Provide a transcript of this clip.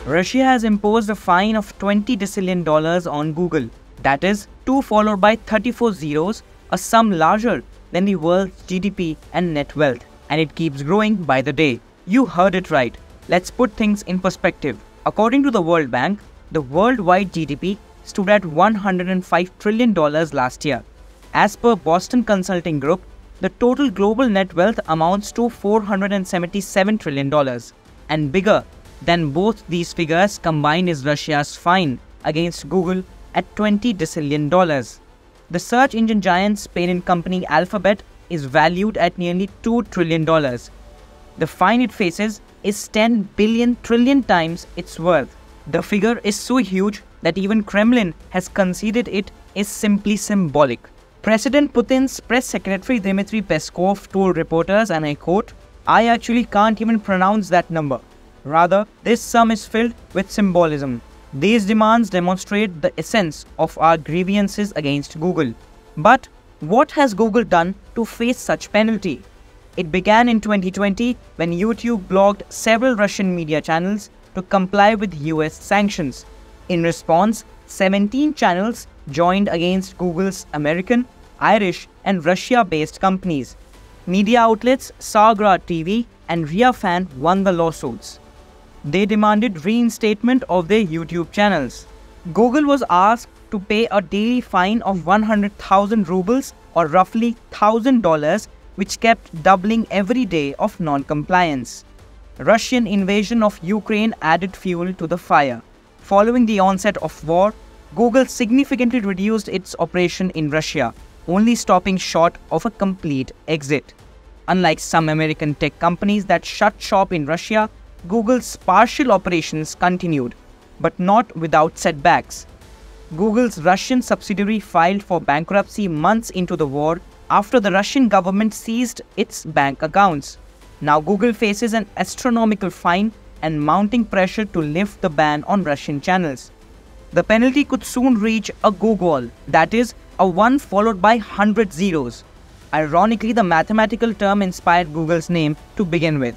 Russia has imposed a fine of $20 decillion on Google. That is 2 followed by 34 zeros, a sum larger than the world's GDP and net wealth. And it keeps growing by the day. You heard it right. Let's put things in perspective. According to the World Bank, the worldwide GDP stood at $105 trillion last year. As per Boston Consulting Group, the total global net wealth amounts to $477 trillion. And bigger than both these figures combined is Russia's fine against Google at $20 decillion. The search engine giant's parent company Alphabet is valued at nearly $2 trillion. The fine it faces is 10 billion trillion times its worth. The figure is so huge that even Kremlin has conceded it is simply symbolic. President Putin's press secretary Dmitry Peskov told reporters, and I quote, "I actually can't even pronounce that number. Rather, this sum is filled with symbolism. These demands demonstrate the essence of our grievances against Google." But what has Google done to face such penalty? It began in 2020 when YouTube blocked several Russian media channels to comply with US sanctions. In response, 17 channels joined against Google's American, Irish, and Russia-based companies. Media outlets Sagra TV and Riafan won the lawsuits. They demanded reinstatement of their YouTube channels. Google was asked to pay a daily fine of 100,000 rubles or roughly $1,000, which kept doubling every day of non-compliance. Russian invasion of Ukraine added fuel to the fire. Following the onset of war, Google significantly reduced its operation in Russia, only stopping short of a complete exit. Unlike some American tech companies that shut shop in Russia, Google's partial operations continued, but not without setbacks. Google's Russian subsidiary filed for bankruptcy months into the war after the Russian government seized its bank accounts. Now Google faces an astronomical fine and mounting pressure to lift the ban on Russian channels. The penalty could soon reach a gogol, that is, a 1 followed by 100 zeros. Ironically, the mathematical term inspired Google's name to begin with.